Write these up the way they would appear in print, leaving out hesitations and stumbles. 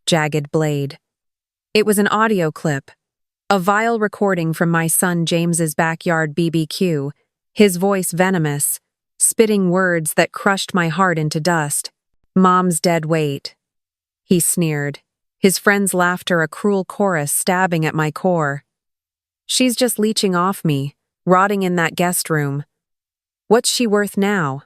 jagged blade. It was an audio clip, a vile recording from my son James's backyard BBQ, his voice venomous, spitting words that crushed my heart into dust. "Mom's dead weight," he sneered, his friends' laughter a cruel chorus stabbing at my core. "She's just leeching off me, rotting in that guest room. What's she worth now?"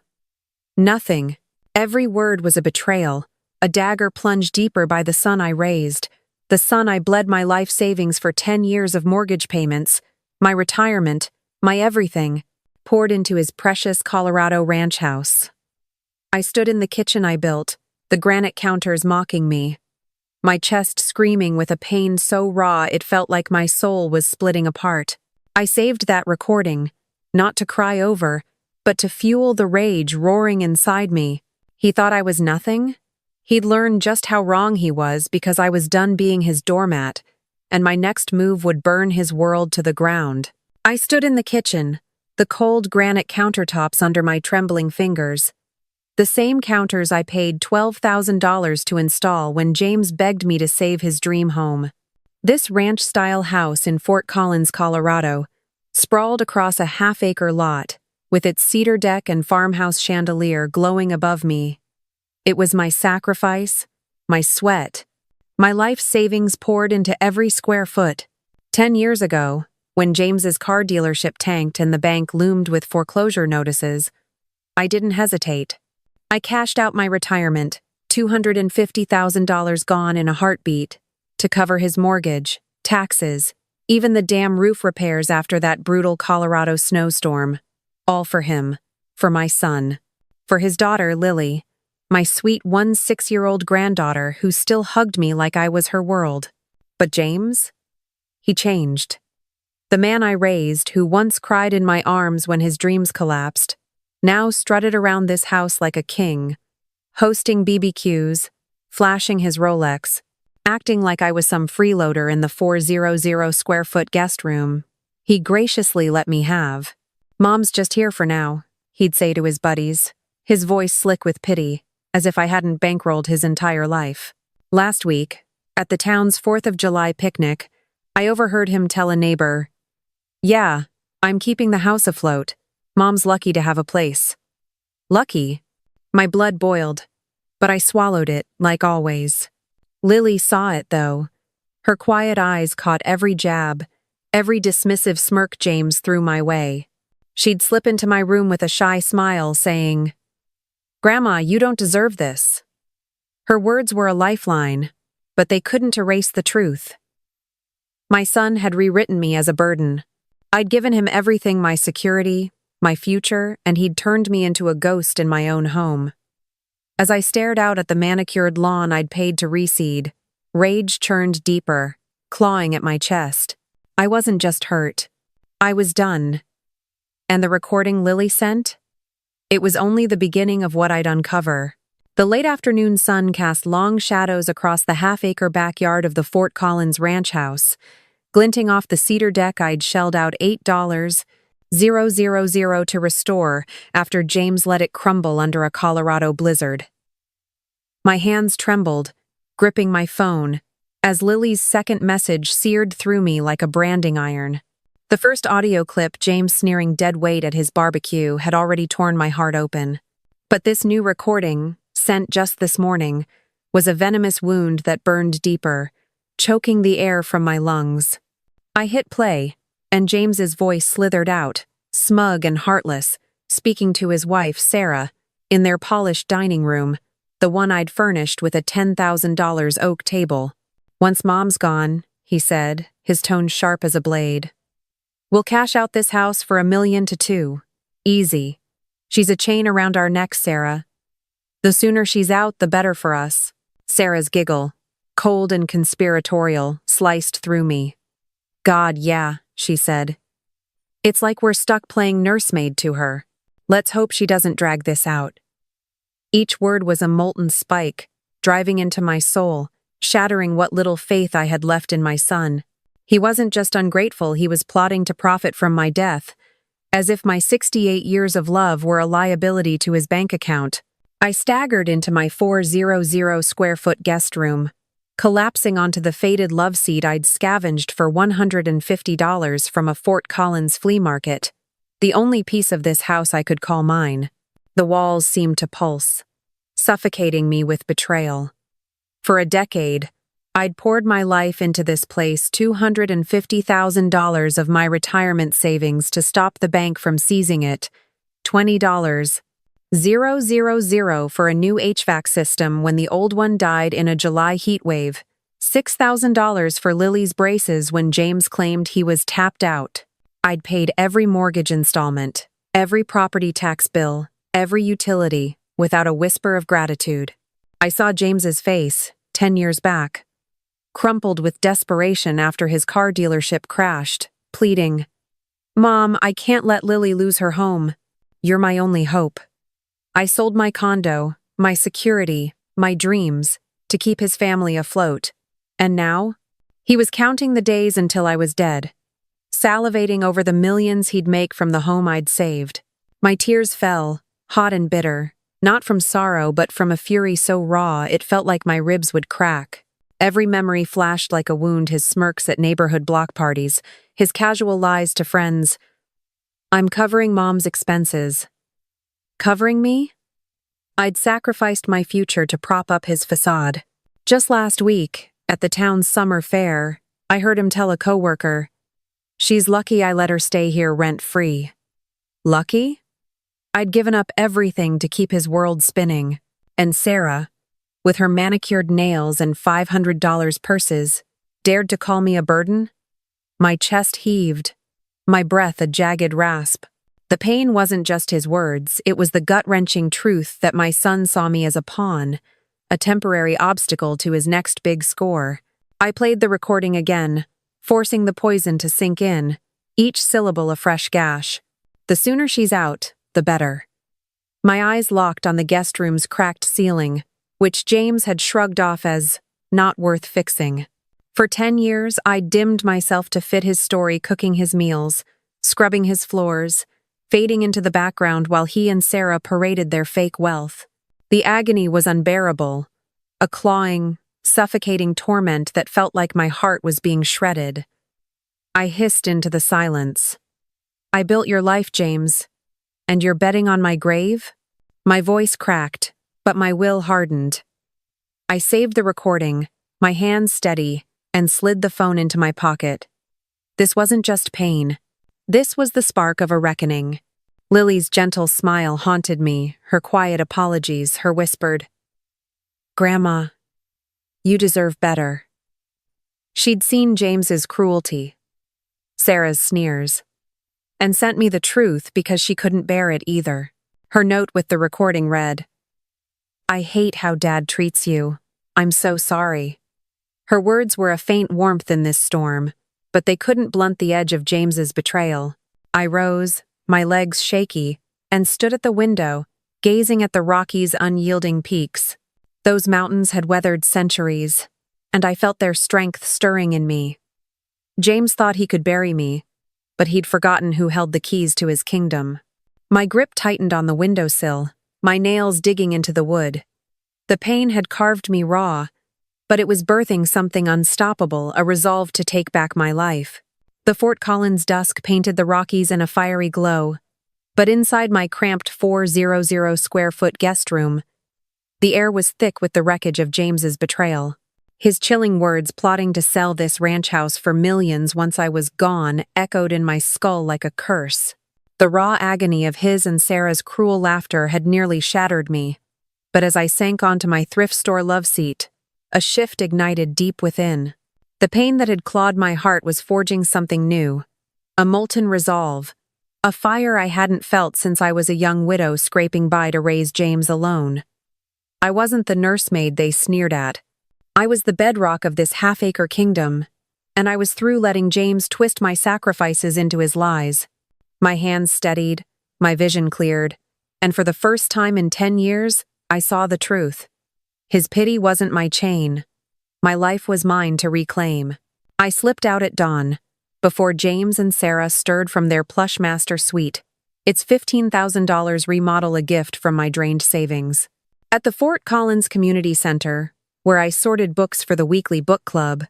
Nothing. Every word was a betrayal, a dagger plunged deeper by the son I raised, the son I bled my life savings for 10 years of mortgage payments, my retirement, my everything, poured into his precious Colorado ranch house. I stood in the kitchen I built, the granite counters mocking me, my chest screaming with a pain so raw it felt like my soul was splitting apart. I saved that recording, not to cry over, but to fuel the rage roaring inside me. He thought I was nothing? He'd learned just how wrong he was because I was done being his doormat, and my next move would burn his world to the ground. I stood in the kitchen, the cold granite countertops under my trembling fingers. The same counters I paid $12,000 to install when James begged me to save his dream home. This ranch-style house in Fort Collins, Colorado, sprawled across a half-acre lot, with its cedar deck and farmhouse chandelier glowing above me. It was my sacrifice, my sweat, my life savings poured into every square foot. 10 years ago, when James's car dealership tanked and the bank loomed with foreclosure notices, I didn't hesitate. I cashed out my retirement, $250,000 gone in a heartbeat, to cover his mortgage, taxes, even the damn roof repairs after that brutal Colorado snowstorm. All for him, for my son, for his daughter, Lily, my sweet 6-year-old granddaughter who still hugged me like I was her world. But James? He changed. The man I raised, who once cried in my arms when his dreams collapsed, now strutted around this house like a king, hosting BBQs, flashing his Rolex, acting like I was some freeloader in the 400-square-foot guest room. He graciously let me have. "Mom's just here for now," he'd say to his buddies, his voice slick with pity, as if I hadn't bankrolled his entire life. Last week, at the town's 4th of July picnic, I overheard him tell a neighbor, "Yeah, I'm keeping the house afloat. Mom's lucky to have a place." Lucky? My blood boiled, but I swallowed it, like always. Lily saw it, though. Her quiet eyes caught every jab, every dismissive smirk James threw my way. She'd slip into my room with a shy smile, saying, "Grandma, you don't deserve this." Her words were a lifeline, but they couldn't erase the truth. My son had rewritten me as a burden. I'd given him everything, my security, my future, and he'd turned me into a ghost in my own home. As I stared out at the manicured lawn I'd paid to reseed, rage churned deeper, clawing at my chest. I wasn't just hurt. I was done. And the recording Lily sent? It was only the beginning of what I'd uncover. The late afternoon sun cast long shadows across the half-acre backyard of the Fort Collins ranch house, glinting off the cedar deck I'd shelled out $8,000 to restore after James let it crumble under a Colorado blizzard. My hands trembled, gripping my phone, as Lily's second message seared through me like a branding iron. The first audio clip, James sneering dead weight at his barbecue, had already torn my heart open. But this new recording, sent just this morning, was a venomous wound that burned deeper, choking the air from my lungs. I hit play, and James's voice slithered out, smug and heartless, speaking to his wife, Sarah, in their polished dining room, the one I'd furnished with a $10,000 oak table. "Once Mom's gone," he said, his tone sharp as a blade, "we'll cash out this house for $1 million to $2 million. Easy. She's a chain around our necks, Sarah. The sooner she's out, the better for us." Sarah's giggle, cold and conspiratorial, sliced through me. "God, yeah," she said. "It's like we're stuck playing nursemaid to her. Let's hope she doesn't drag this out." Each word was a molten spike, driving into my soul, shattering what little faith I had left in my son. He wasn't just ungrateful, he was plotting to profit from my death, as if my 68 years of love were a liability to his bank account. I staggered into my 400-square-foot guest room, collapsing onto the faded love seat I'd scavenged for $150 from a Fort Collins flea market, the only piece of this house I could call mine. The walls seemed to pulse, suffocating me with betrayal. For a decade, I'd poured my life into this place, $250,000 of my retirement savings to stop the bank from seizing it, $20,000 for a new HVAC system when the old one died in a July heat wave, $6,000 for Lily's braces when James claimed he was tapped out. I'd paid every mortgage installment, every property tax bill, every utility, without a whisper of gratitude. I saw James's face, 10 years back, crumpled with desperation after his car dealership crashed, pleading, "Mom, I can't let Lily lose her home. You're my only hope." I sold my condo, my security, my dreams, to keep his family afloat. And now? He was counting the days until I was dead, salivating over the millions he'd make from the home I'd saved. My tears fell, hot and bitter, not from sorrow but from a fury so raw it felt like my ribs would crack. Every memory flashed like a wound: his smirks at neighborhood block parties, his casual lies to friends. "I'm covering Mom's expenses." Covering me? I'd sacrificed my future to prop up his facade. Just last week, at the town's summer fair, I heard him tell a coworker, "She's lucky I let her stay here rent-free." Lucky? I'd given up everything to keep his world spinning, and Sarah, with her manicured nails and $500 purses, dared to call me a burden? My chest heaved, my breath a jagged rasp. The pain wasn't just his words, it was the gut-wrenching truth that my son saw me as a pawn, a temporary obstacle to his next big score. I played the recording again, forcing the poison to sink in, each syllable a fresh gash. The sooner she's out, the better. My eyes locked on the guest room's cracked ceiling, which James had shrugged off as not worth fixing. For 10 years, I dimmed myself to fit his story, cooking his meals, scrubbing his floors, fading into the background while he and Sarah paraded their fake wealth. The agony was unbearable, a clawing, suffocating torment that felt like my heart was being shredded. I hissed into the silence. "I built your life, James, and you're betting on my grave?" My voice cracked, but my will hardened. I saved the recording, my hands steady, and slid the phone into my pocket. This wasn't just pain. This was the spark of a reckoning. Lily's gentle smile haunted me, her quiet apologies, her whispered, "Grandma, you deserve better." She'd seen James's cruelty, Sarah's sneers, and sent me the truth because she couldn't bear it either. Her note with the recording read, "I hate how Dad treats you. I'm so sorry." Her words were a faint warmth in this storm, but they couldn't blunt the edge of James's betrayal. I rose, my legs shaky, and stood at the window, gazing at the Rockies' unyielding peaks. Those mountains had weathered centuries, and I felt their strength stirring in me. James thought he could bury me, but he'd forgotten who held the keys to his kingdom. My grip tightened on the windowsill, my nails digging into the wood. The pain had carved me raw, but it was birthing something unstoppable, a resolve to take back my life. The Fort Collins dusk painted the Rockies in a fiery glow, but inside my cramped 400-square-foot guest room, the air was thick with the wreckage of James's betrayal. His chilling words, plotting to sell this ranch house for millions once I was gone, echoed in my skull like a curse. The raw agony of his and Sarah's cruel laughter had nearly shattered me, but as I sank onto my thrift store love seat, a shift ignited deep within. The pain that had clawed my heart was forging something new, a molten resolve, a fire I hadn't felt since I was a young widow scraping by to raise James alone. I wasn't the nursemaid they sneered at. I was the bedrock of this half-acre kingdom, and I was through letting James twist my sacrifices into his lies. My hands steadied, my vision cleared, and for the first time in 10 years, I saw the truth. His pity wasn't my chain. My life was mine to reclaim. I slipped out at dawn, before James and Sarah stirred from their plush master suite, its $15,000 remodel a gift from my drained savings. At the Fort Collins Community Center, where I sorted books for the weekly book club.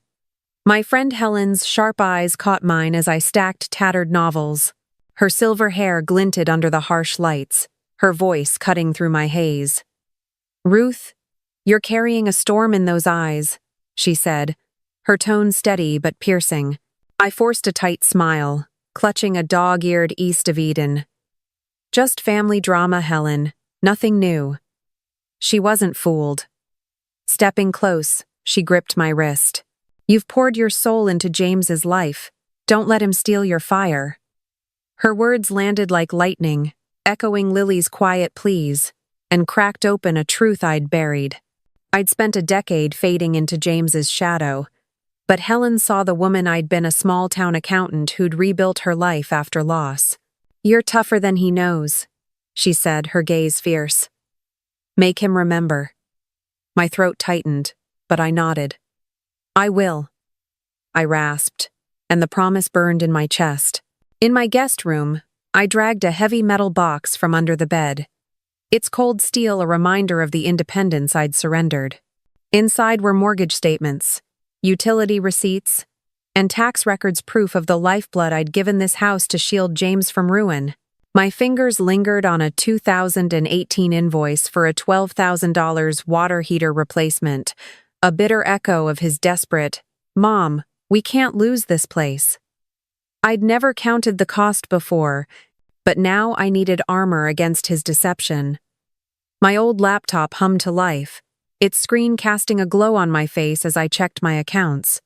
My friend Helen's sharp eyes caught mine as I stacked tattered novels. Her silver hair glinted under the harsh lights, her voice cutting through my haze. "Ruth, you're carrying a storm in those eyes," she said, her tone steady but piercing. I forced a tight smile, clutching a dog-eared East of Eden. "Just family drama, Helen. Nothing new." She wasn't fooled. Stepping close, she gripped my wrist. "You've poured your soul into James's life. Don't let him steal your fire." Her words landed like lightning, echoing Lily's quiet pleas, and cracked open a truth I'd buried. I'd spent a decade fading into James's shadow, but Helen saw the woman I'd been, a small-town accountant who'd rebuilt her life after loss. "You're tougher than he knows," she said, her gaze fierce. "Make him remember." My throat tightened, but I nodded. "I will," I rasped, and the promise burned in my chest. In my guest room, I dragged a heavy metal box from under the bed. Its cold steel a reminder of the independence I'd surrendered. Inside were mortgage statements, utility receipts, and tax records, proof of the lifeblood I'd given this house to shield James from ruin. My fingers lingered on a 2018 invoice for a $12,000 water heater replacement, a bitter echo of his desperate, "Mom, we can't lose this place." I'd never counted the cost before, but now I needed armor against his deception. My old laptop hummed to life, its screen casting a glow on my face as I checked my accounts.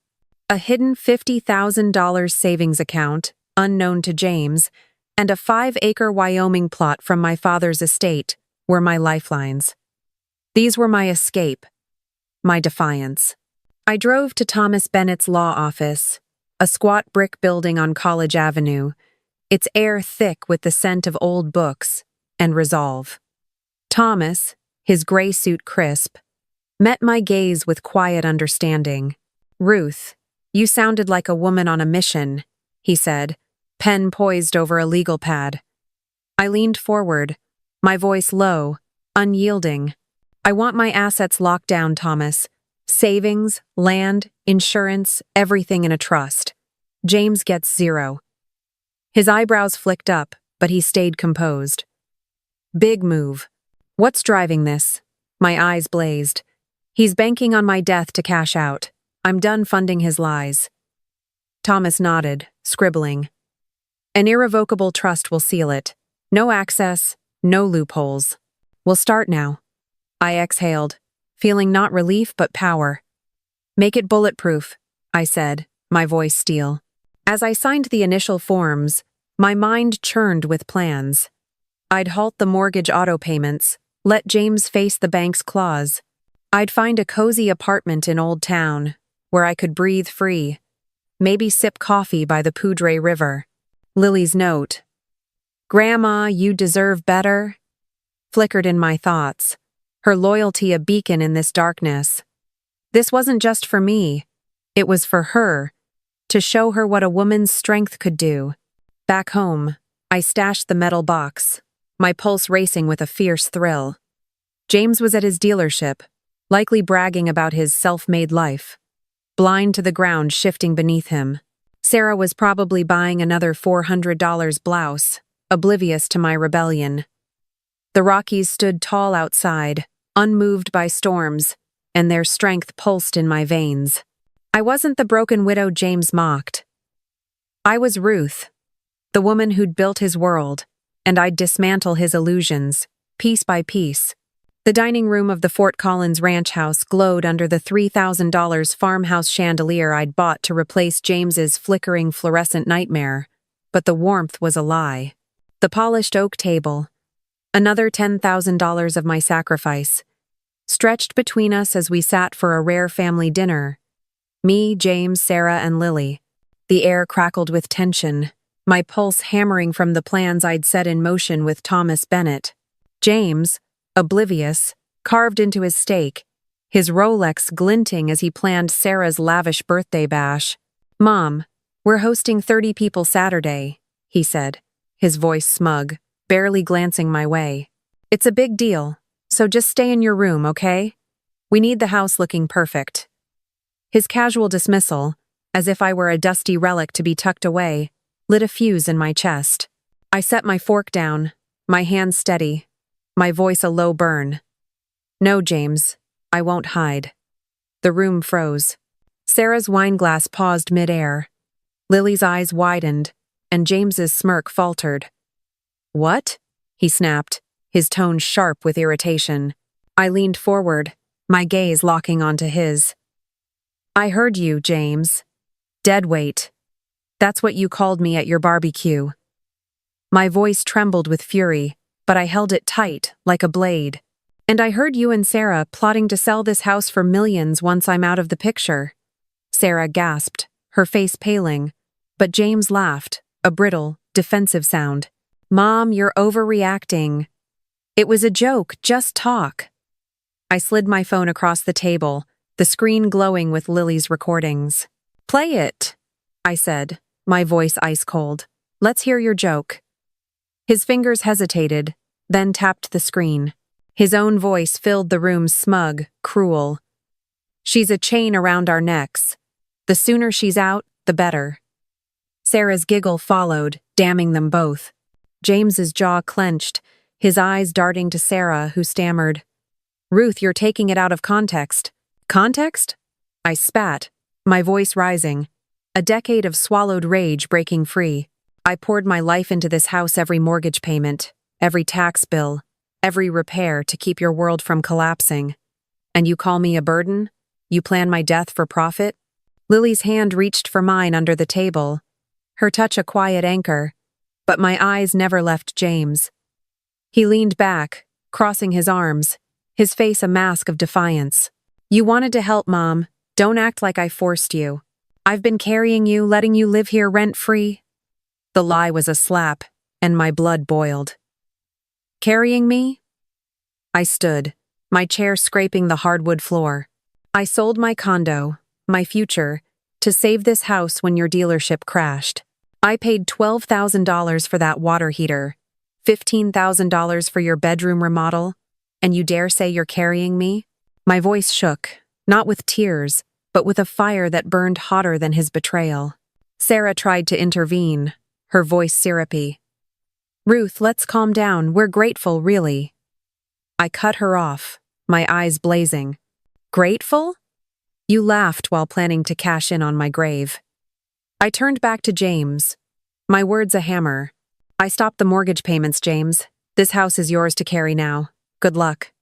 A hidden $50,000 savings account, unknown to James, and a 5-acre Wyoming plot from my father's estate were my lifelines. These were my escape, my defiance. I drove to Thomas Bennett's law office, a squat brick building on College Avenue, its air thick with the scent of old books and resolve. Thomas, his gray suit crisp, met my gaze with quiet understanding. "Ruth, you sounded like a woman on a mission," he said, pen poised over a legal pad. I leaned forward, my voice low, unyielding. "I want my assets locked down, Thomas. Savings, land, insurance, everything in a trust. James gets zero." His eyebrows flicked up, but he stayed composed. "Big move. What's driving this?" My eyes blazed. "He's banking on my death to cash out. I'm done funding his lies." Thomas nodded, scribbling. "An irrevocable trust will seal it. No access, no loopholes. We'll start now." I exhaled, feeling not relief but power. "Make it bulletproof," I said, my voice steel. As I signed the initial forms, my mind churned with plans. I'd halt the mortgage auto payments, let James face the bank's claws. I'd find a cozy apartment in Old Town, where I could breathe free, maybe sip coffee by the Poudre River. Lily's note, "Grandma, you deserve better," flickered in my thoughts, her loyalty a beacon in this darkness. This wasn't just for me, it was for her, to show her what a woman's strength could do. Back home, I stashed the metal box, my pulse racing with a fierce thrill. James was at his dealership, likely bragging about his self-made life. Blind to the ground shifting beneath him. Sarah was probably buying another $400 blouse, oblivious to my rebellion. The Rockies stood tall outside, unmoved by storms, and their strength pulsed in my veins. I wasn't the broken widow James mocked. I was Ruth, the woman who'd built his world, and I'd dismantle his illusions, piece by piece. The dining room of the Fort Collins ranch house glowed under the $3,000 farmhouse chandelier I'd bought to replace James's flickering fluorescent nightmare, but the warmth was a lie. The polished oak table, another $10,000 of my sacrifice, stretched between us as we sat for a rare family dinner. Me, James, Sarah, and Lily. The air crackled with tension, my pulse hammering from the plans I'd set in motion with Thomas Bennett. James, oblivious, carved into his steak, his Rolex glinting as he planned Sarah's lavish birthday bash. "Mom, we're hosting 30 people Saturday," he said, his voice smug, barely glancing my way. "It's a big deal, so just stay in your room, okay?" We need the house looking perfect. His casual dismissal, as if I were a dusty relic to be tucked away, lit a fuse in my chest. I set my fork down, my hands steady, my voice a low burn. No, James, I won't hide. The room froze. Sarah's wineglass paused mid-air. Lily's eyes widened, and James's smirk faltered. What? He snapped, his tone sharp with irritation. I leaned forward, my gaze locking onto his. I heard you, James. Deadweight. That's what you called me at your barbecue. My voice trembled with fury, but I held it tight, like a blade. And I heard you and Sarah plotting to sell this house for millions once I'm out of the picture. Sarah gasped, her face paling, but James laughed, a brittle, defensive sound. Mom, you're overreacting. It was a joke, just talk. I slid my phone across the table, the screen glowing with Lily's recordings. Play it, I said, my voice ice cold. Let's hear your joke. His fingers hesitated, then tapped the screen. His own voice filled the room smug, cruel. She's a chain around our necks. The sooner she's out, the better. Sarah's giggle followed, damning them both. James's jaw clenched, his eyes darting to Sarah, who stammered, Ruth, you're taking it out of context. Context? I spat, my voice rising, a decade of swallowed rage breaking free. I poured my life into this house, every mortgage payment, every tax bill, every repair to keep your world from collapsing. And you call me a burden? You plan my death for profit? Lily's hand reached for mine under the table, her touch a quiet anchor, but my eyes never left James. He leaned back, crossing his arms, his face a mask of defiance. You wanted to help, Mom. Don't act like I forced you. I've been carrying you, letting you live here rent-free. The lie was a slap, and my blood boiled. Carrying me? I stood, my chair scraping the hardwood floor. I sold my condo, my future, to save this house when your dealership crashed. I paid $12,000 for that water heater, $15,000 for your bedroom remodel, and you dare say you're carrying me? My voice shook, not with tears, but with a fire that burned hotter than his betrayal. Sarah tried to intervene, her voice syrupy. Ruth, let's calm down. We're grateful, really. I cut her off, my eyes blazing. Grateful? You laughed while planning to cash in on my grave. I turned back to James, my words a hammer. I stopped the mortgage payments, James. This house is yours to carry now. Good luck.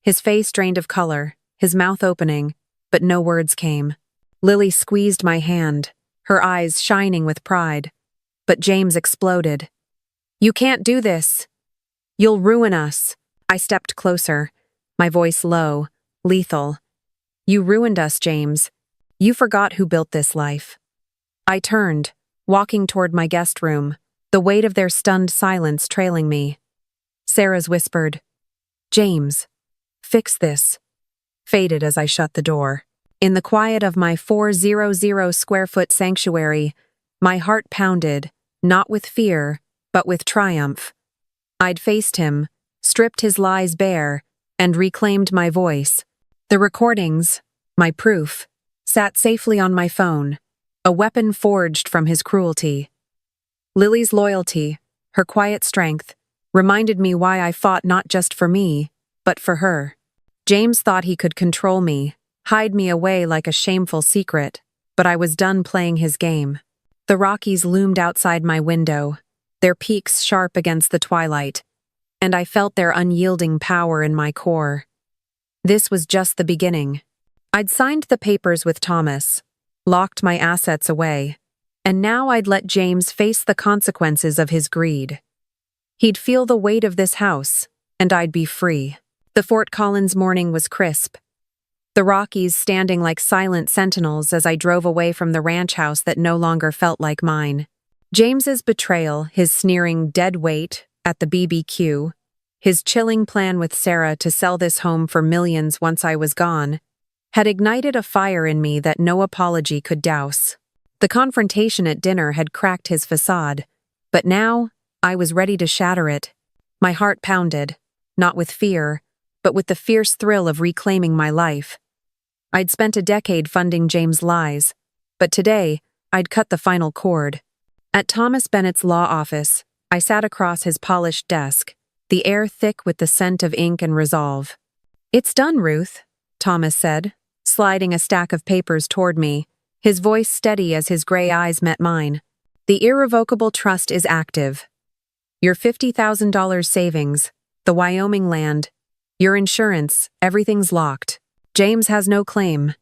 His face drained of color, his mouth opening, but no words came. Lily squeezed my hand, her eyes shining with pride. But James exploded. You can't do this. You'll ruin us. I stepped closer, my voice low, lethal. You ruined us, James. You forgot who built this life. I turned, walking toward my guest room, the weight of their stunned silence trailing me. Sarah's whispered, James, fix this. Faded as I shut the door. In the quiet of my 400 square foot sanctuary, my heart pounded, not with fear, but with triumph. I'd faced him, stripped his lies bare, and reclaimed my voice. The recordings, my proof, sat safely on my phone, a weapon forged from his cruelty. Lily's loyalty, her quiet strength, reminded me why I fought not just for me, but for her. James thought he could control me, hide me away like a shameful secret, but I was done playing his game. The Rockies loomed outside my window, their peaks sharp against the twilight, and I felt their unyielding power in my core. This was just the beginning. I'd signed the papers with Thomas, locked my assets away, and now I'd let James face the consequences of his greed. He'd feel the weight of this house, and I'd be free. The Fort Collins morning was crisp, the Rockies standing like silent sentinels as I drove away from the ranch house that no longer felt like mine. James's betrayal, his sneering dead weight at the BBQ, his chilling plan with Sarah to sell this home for millions once I was gone, had ignited a fire in me that no apology could douse. The confrontation at dinner had cracked his facade, but now I was ready to shatter it. My heart pounded, not with fear, but with the fierce thrill of reclaiming my life. I'd spent a decade funding James' lies, but today, I'd cut the final cord. At Thomas Bennett's law office, I sat across his polished desk, the air thick with the scent of ink and resolve. "It's done, Ruth," Thomas said, sliding a stack of papers toward me, his voice steady as his gray eyes met mine. "The irrevocable trust is active. Your $50,000 savings, the Wyoming land, your insurance, everything's locked. James has no claim."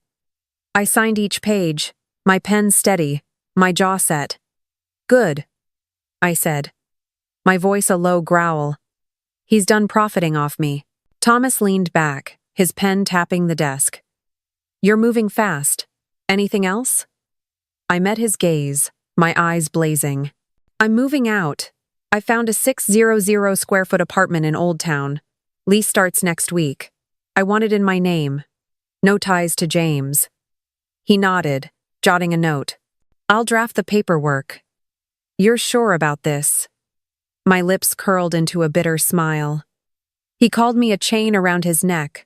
I signed each page, my pen steady, my jaw set. "Good," I said, my voice a low growl. "He's done profiting off me." Thomas leaned back, his pen tapping the desk. "You're moving fast. Anything else?" I met his gaze, my eyes blazing. "I'm moving out. I found a 600 square foot apartment in Old Town. Lease starts next week. I want it in my name. No ties to James." He nodded, jotting a note. "I'll draft the paperwork." "You're sure about this?" My lips curled into a bitter smile. He called me a chain around his neck.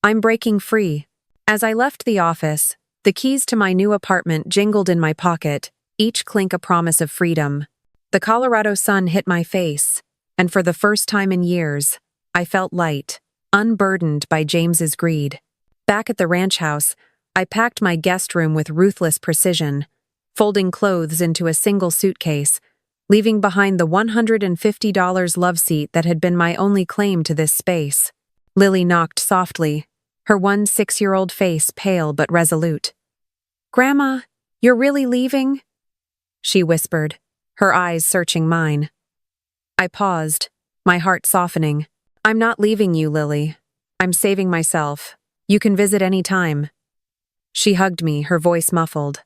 "I'm breaking free." As I left the office, the keys to my new apartment jingled in my pocket, each clink a promise of freedom. The Colorado sun hit my face, and for the first time in years, I felt light, unburdened by James's greed. Back at the ranch house, I packed my guest room with ruthless precision, folding clothes into a single suitcase, leaving behind the $150 love seat that had been my only claim to this space. Lily knocked softly, her 6-year-old face pale but resolute. "Grandma, you're really leaving?" she whispered, her eyes searching mine. I paused, my heart softening. "I'm not leaving you, Lily. I'm saving myself. You can visit any time." She hugged me, her voice muffled.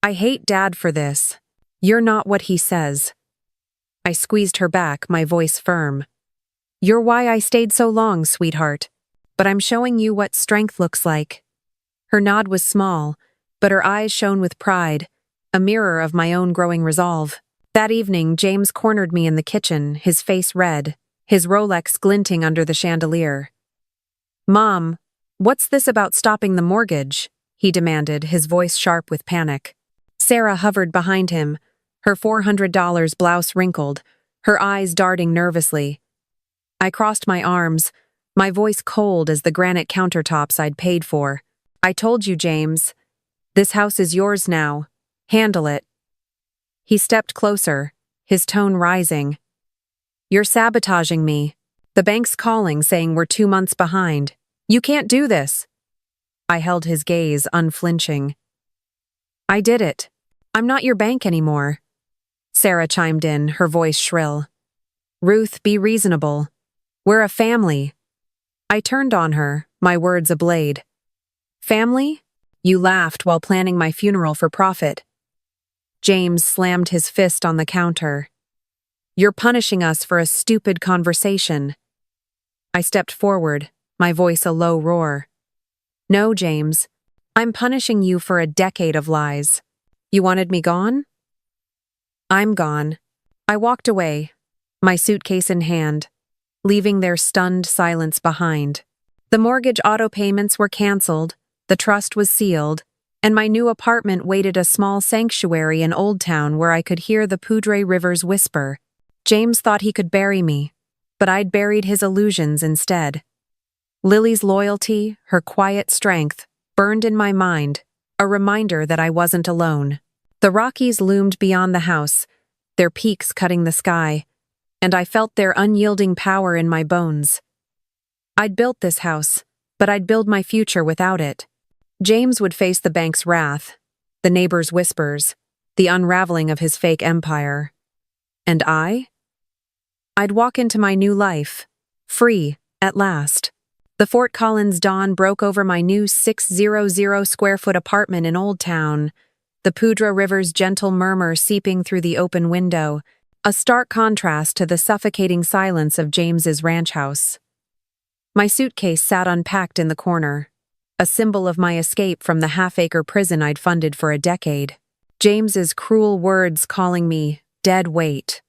"I hate Dad for this. You're not what he says." I squeezed her back, my voice firm. "You're why I stayed so long, sweetheart. But I'm showing you what strength looks like." Her nod was small, but her eyes shone with pride, a mirror of my own growing resolve. That evening, James cornered me in the kitchen, his face red, his Rolex glinting under the chandelier. "Mom, what's this about stopping the mortgage?" he demanded, his voice sharp with panic. Sarah hovered behind him, her $400 blouse wrinkled, her eyes darting nervously. I crossed my arms, my voice cold as the granite countertops I'd paid for. "I told you, James. This house is yours now. Handle it." He stepped closer, his tone rising. "You're sabotaging me. The bank's calling, saying we're 2 months behind. You can't do this." I held his gaze, unflinching. "I did it. I'm not your bank anymore." Sarah chimed in, her voice shrill. "Ruth, be reasonable. We're a family." I turned on her, my words a blade. "Family? You laughed while planning my funeral for profit." James slammed his fist on the counter. "You're punishing us for a stupid conversation." I stepped forward, my voice a low roar. "No, James. I'm punishing you for a decade of lies. You wanted me gone? I'm gone." I walked away, my suitcase in hand, leaving their stunned silence behind. The mortgage auto payments were canceled, the trust was sealed, and my new apartment waited a small sanctuary in Old Town where I could hear the Poudre Rivers whisper. James thought he could bury me, but I'd buried his illusions instead. Lily's loyalty, her quiet strength, burned in my mind, a reminder that I wasn't alone. The Rockies loomed beyond the house, their peaks cutting the sky, and I felt their unyielding power in my bones. I'd built this house, but I'd build my future without it. James would face the bank's wrath, the neighbors' whispers, the unraveling of his fake empire. And I'd walk into my new life, free, at last. The Fort Collins dawn broke over my new 600 square foot apartment in Old Town, the Poudre River's gentle murmur seeping through the open window, a stark contrast to the suffocating silence of James's ranch house. My suitcase sat unpacked in the corner, a symbol of my escape from the half-acre prison I'd funded for a decade. James's cruel words calling me dead weight.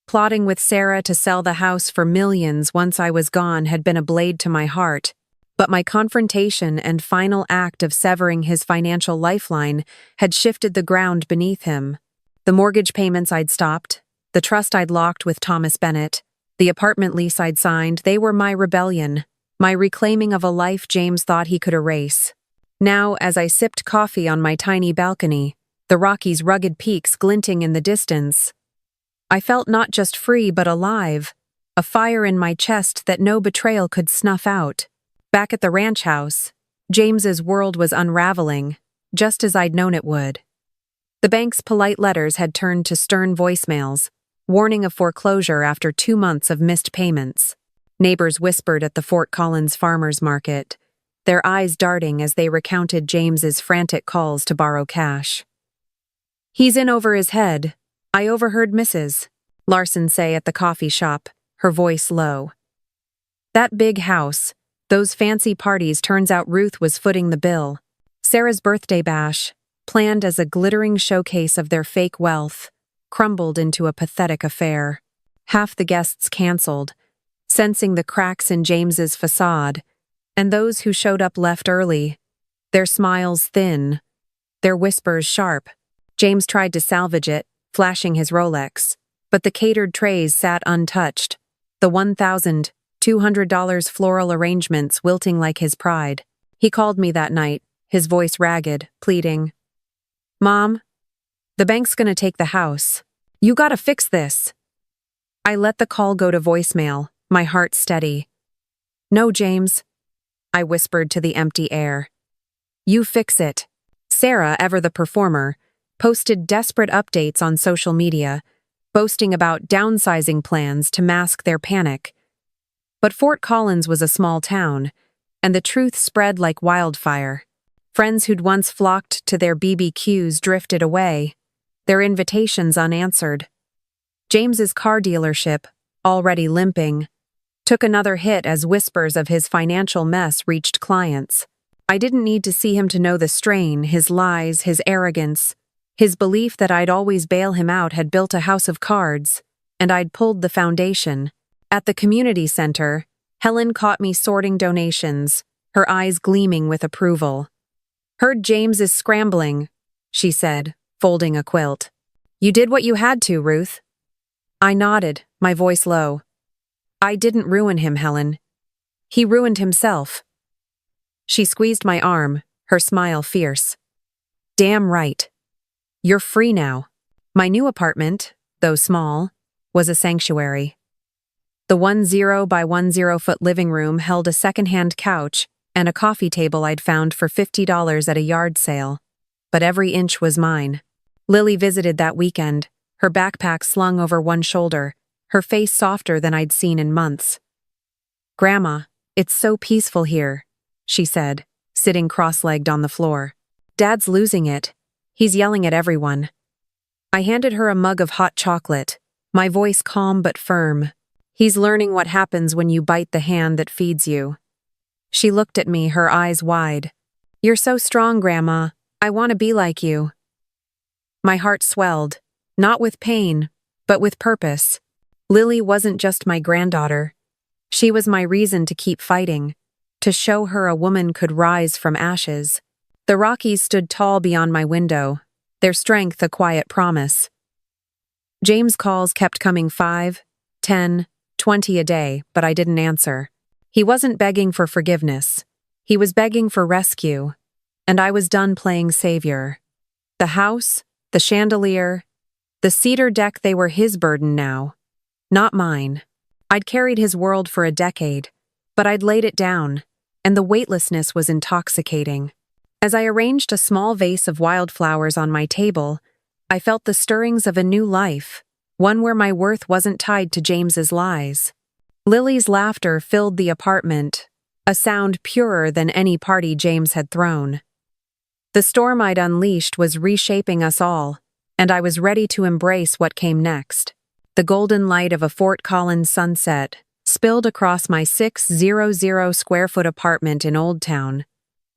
Plotting with Sarah to sell the house for millions once I was gone had been a blade to my heart, but my confrontation and final act of severing his financial lifeline had shifted the ground beneath him. The mortgage payments I'd stopped, the trust I'd locked with Thomas Bennett, the apartment lease I'd signed, they were my rebellion, my reclaiming of a life James thought he could erase. Now, as I sipped coffee on my tiny balcony, the Rockies' rugged peaks glinting in the distance, I felt not just free but alive, a fire in my chest that no betrayal could snuff out. Back at the ranch house, James's world was unraveling, just as I'd known it would. The bank's polite letters had turned to stern voicemails, warning of foreclosure after 2 months of missed payments. Neighbors whispered at the Fort Collins farmers market, their eyes darting as they recounted James's frantic calls to borrow cash. "He's in over his head," I overheard Mrs. Larson say at the coffee shop, her voice low. That big house, those fancy parties, turns out Ruth was footing the bill. Sarah's birthday bash, planned as a glittering showcase of their fake wealth, crumbled into a pathetic affair. Half the guests canceled, sensing the cracks in James's facade, and those who showed up left early, their smiles thin, their whispers sharp. James tried to salvage it, flashing his Rolex, but the catered trays sat untouched, the $1,200 floral arrangements wilting like his pride. He called me that night, his voice ragged, pleading. "Mom, the bank's gonna take the house. You gotta fix this." I let the call go to voicemail, my heart steady. "No, James," I whispered to the empty air. "You fix it." Sarah, ever the performer, posted desperate updates on social media, boasting about downsizing plans to mask their panic. But Fort Collins was a small town, and the truth spread like wildfire. Friends who'd once flocked to their BBQs drifted away, their invitations unanswered. James's car dealership, already limping, took another hit as whispers of his financial mess reached clients. I didn't need to see him to know the strain, his lies, his arrogance. His belief that I'd always bail him out had built a house of cards, and I'd pulled the foundation. At the community center, Helen caught me sorting donations, her eyes gleaming with approval. "Heard James is scrambling," she said, folding a quilt. "You did what you had to, Ruth." I nodded, my voice low. "I didn't ruin him, Helen. He ruined himself." She squeezed my arm, her smile fierce. "Damn right. You're free now." My new apartment, though small, was a sanctuary. The 10 by 10-foot living room held a second-hand couch and a coffee table I'd found for $50 at a yard sale. But every inch was mine. Lily visited that weekend, her backpack slung over one shoulder, her face softer than I'd seen in months. "Grandma, it's so peaceful here," she said, sitting cross-legged on the floor. "Dad's losing it. He's yelling at everyone." I handed her a mug of hot chocolate, my voice calm but firm. "He's learning what happens when you bite the hand that feeds you." She looked at me, her eyes wide. "You're so strong, Grandma. I want to be like you." My heart swelled, not with pain, but with purpose. Lily wasn't just my granddaughter. She was my reason to keep fighting, to show her a woman could rise from ashes. The Rockies stood tall beyond my window, their strength a quiet promise. James' calls kept coming 5, 10, 20 a day, but I didn't answer. He wasn't begging for forgiveness. He was begging for rescue, and I was done playing savior. The house, the chandelier, the cedar deck, they were his burden now, not mine. I'd carried his world for a decade, but I'd laid it down, and the weightlessness was intoxicating. As I arranged a small vase of wildflowers on my table, I felt the stirrings of a new life, one where my worth wasn't tied to James's lies. Lily's laughter filled the apartment, a sound purer than any party James had thrown. The storm I'd unleashed was reshaping us all, and I was ready to embrace what came next. The golden light of a Fort Collins sunset spilled across my 600-square-foot apartment in Old Town,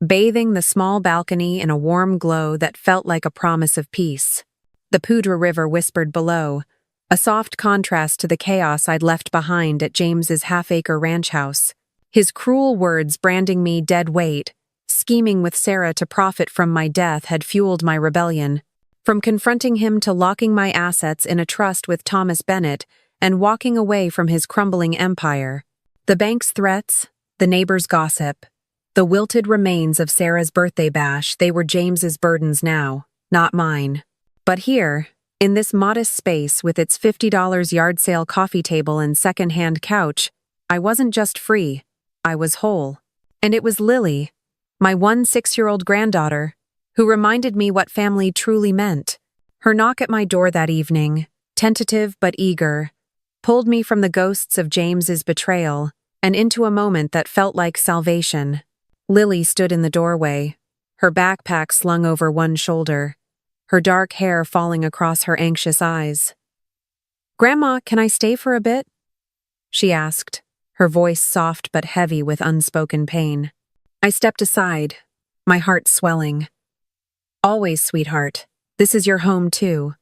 bathing the small balcony in a warm glow that felt like a promise of peace. The Poudre River whispered below, a soft contrast to the chaos I'd left behind at James's half-acre ranch house. His cruel words branding me dead weight, scheming with Sarah to profit from my death had fueled my rebellion. From confronting him to locking my assets in a trust with Thomas Bennett and walking away from his crumbling empire. The bank's threats, the neighbors' gossip, the wilted remains of Sarah's birthday bash, they were James's burdens now, not mine. But here, in this modest space with its $50 yard sale coffee table and second-hand couch, I wasn't just free, I was whole. And it was Lily, my 6-year-old granddaughter, who reminded me what family truly meant. Her knock at my door that evening, tentative but eager, pulled me from the ghosts of James's betrayal and into a moment that felt like salvation. Lily stood in the doorway, her backpack slung over one shoulder, her dark hair falling across her anxious eyes. "Grandma, can I stay for a bit?" she asked, her voice soft but heavy with unspoken pain. I stepped aside, my heart swelling. "Always, sweetheart. This is your home, too."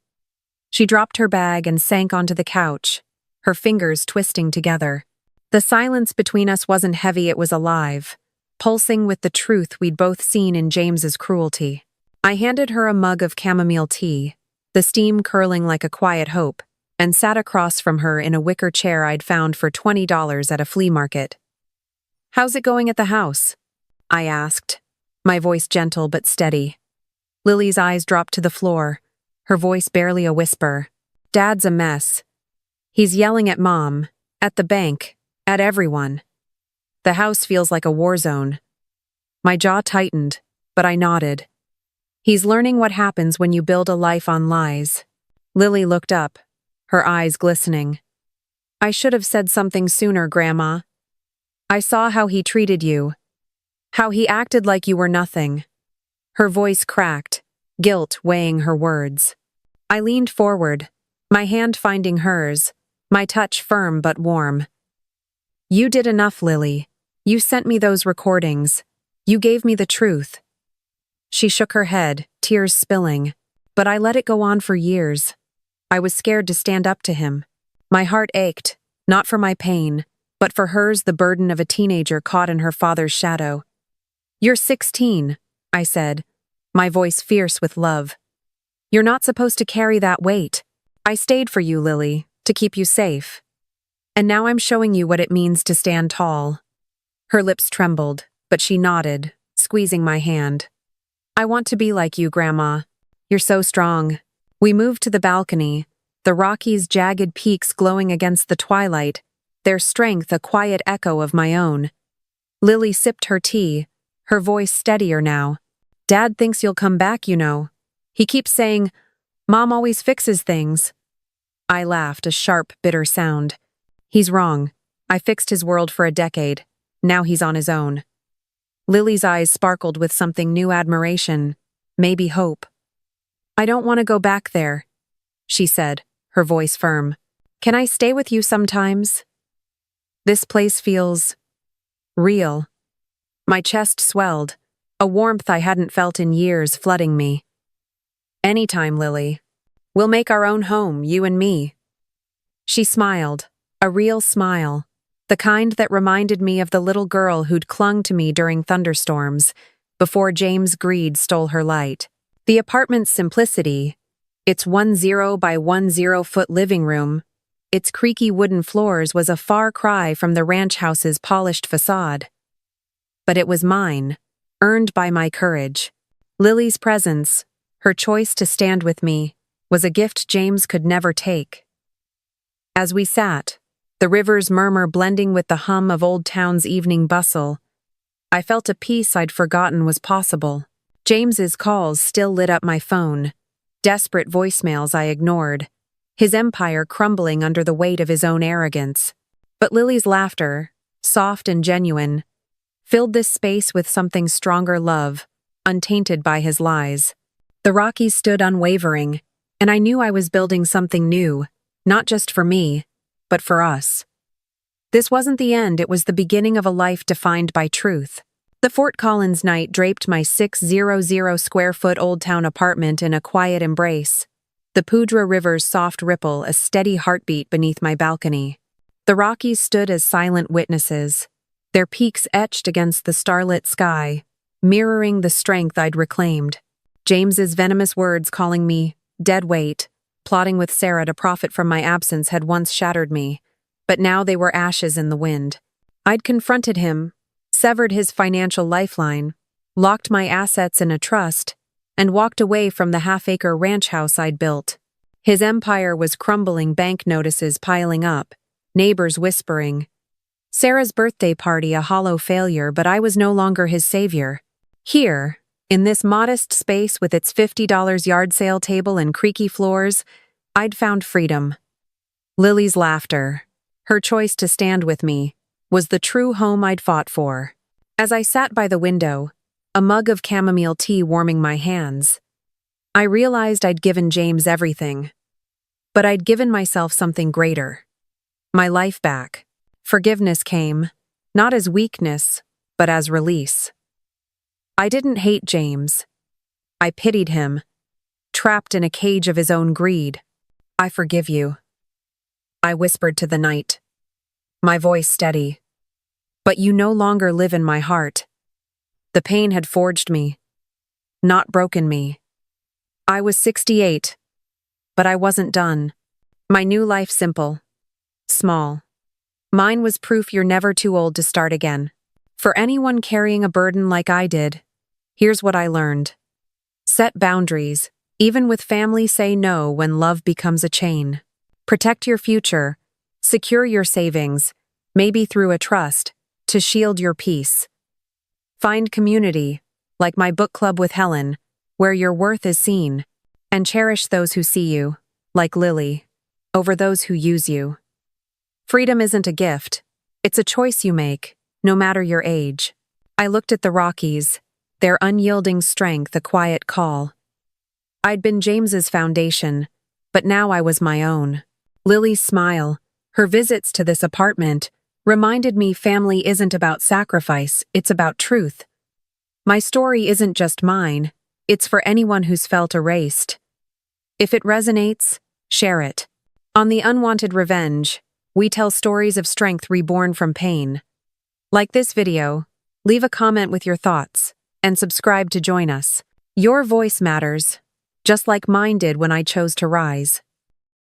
She dropped her bag and sank onto the couch, her fingers twisting together. The silence between us wasn't heavy, it was alive, pulsing with the truth we'd both seen in James's cruelty. I handed her a mug of chamomile tea, the steam curling like a quiet hope, and sat across from her in a wicker chair I'd found for $20 at a flea market. "How's it going at the house?" I asked, my voice gentle but steady. Lily's eyes dropped to the floor, her voice barely a whisper. "Dad's a mess. He's yelling at Mom, at the bank, at everyone. The house feels like a war zone." My jaw tightened, but I nodded. "He's learning what happens when you build a life on lies." Lily looked up, her eyes glistening. "I should have said something sooner, Grandma. I saw how he treated you. How he acted like you were nothing." Her voice cracked, guilt weighing her words. I leaned forward, my hand finding hers, my touch firm but warm. "You did enough, Lily. You sent me those recordings. You gave me the truth." She shook her head, tears spilling, but I let it go on for years. I was scared to stand up to him. My heart ached, not for my pain, but for hers, the burden of a teenager caught in her father's shadow. "You're 16, I said, my voice fierce with love. "You're not supposed to carry that weight. I stayed for you, Lily, to keep you safe. And now I'm showing you what it means to stand tall." Her lips trembled, but she nodded, squeezing my hand. "I want to be like you, Grandma. You're so strong." We moved to the balcony, the Rockies' jagged peaks glowing against the twilight, their strength a quiet echo of my own. Lily sipped her tea, her voice steadier now. "Dad thinks you'll come back, you know. He keeps saying, 'Mom always fixes things.'" I laughed, a sharp, bitter sound. "He's wrong. I fixed his world for a decade. Now he's on his own." Lily's eyes sparkled with something new, admiration, maybe hope. "I don't want to go back there," she said, her voice firm. "Can I stay with you sometimes? This place feels real." My chest swelled, a warmth I hadn't felt in years flooding me. "Anytime, Lily. We'll make our own home, you and me." She smiled, a real smile, the kind that reminded me of the little girl who'd clung to me during thunderstorms, before James' greed stole her light. The apartment's simplicity, its 10 by 10-foot living room, its creaky wooden floors was a far cry from the ranch house's polished facade. But it was mine, earned by my courage. Lily's presence, her choice to stand with me, was a gift James could never take. As we sat, the river's murmur blending with the hum of Old Town's evening bustle, I felt a peace I'd forgotten was possible. James's calls still lit up my phone, desperate voicemails I ignored, his empire crumbling under the weight of his own arrogance. But Lily's laughter, soft and genuine, filled this space with something stronger, love, untainted by his lies. The Rockies stood unwavering, and I knew I was building something new, not just for me, but for us. This wasn't the end, it was the beginning of a life defined by truth. The Fort Collins night draped my 600 square foot Old Town apartment in a quiet embrace. The the Pudra River's soft ripple a steady heartbeat beneath my balcony. The Rockies stood as silent witnesses, their peaks etched against the starlit sky, mirroring the strength I'd reclaimed. James's venomous words calling me dead weight, plotting with Sarah to profit from my absence had once shattered me, but now they were ashes in the wind. I'd confronted him, severed his financial lifeline, locked my assets in a trust, and walked away from the half-acre ranch house I'd built. His empire was crumbling, bank notices piling up, neighbors whispering. Sarah's birthday party a hollow failure, but I was no longer his savior. Here, in this modest space with its $50 yard sale table and creaky floors, I'd found freedom. Lily's laughter, her choice to stand with me, was the true home I'd fought for. As I sat by the window, a mug of chamomile tea warming my hands, I realized I'd given James everything. But I'd given myself something greater. My life back. Forgiveness came, not as weakness, but as release. I didn't hate James. I pitied him, trapped in a cage of his own greed. I forgive you, I whispered to the night, my voice steady. But you no longer live in my heart. The pain had forged me, not broken me. I was 68, but I wasn't done. My new life simple, small. Mine was proof you're never too old to start again. For anyone carrying a burden like I did, here's what I learned. Set boundaries, even with family say no when love becomes a chain. Protect your future, secure your savings, maybe through a trust, to shield your peace. Find community, like my book club with Helen, where your worth is seen, and cherish those who see you, like Lily, over those who use you. Freedom isn't a gift, it's a choice you make, no matter your age. I looked at the Rockies, their unyielding strength a quiet call. I'd been James's foundation, but now I was my own. Lily's smile, her visits to this apartment, reminded me family isn't about sacrifice, it's about truth. My story isn't just mine, it's for anyone who's felt erased. If it resonates, share it. On the Unwanted Revenge, we tell stories of strength reborn from pain. Like this video, leave a comment with your thoughts, and subscribe to join us. Your voice matters, just like mine did when I chose to rise.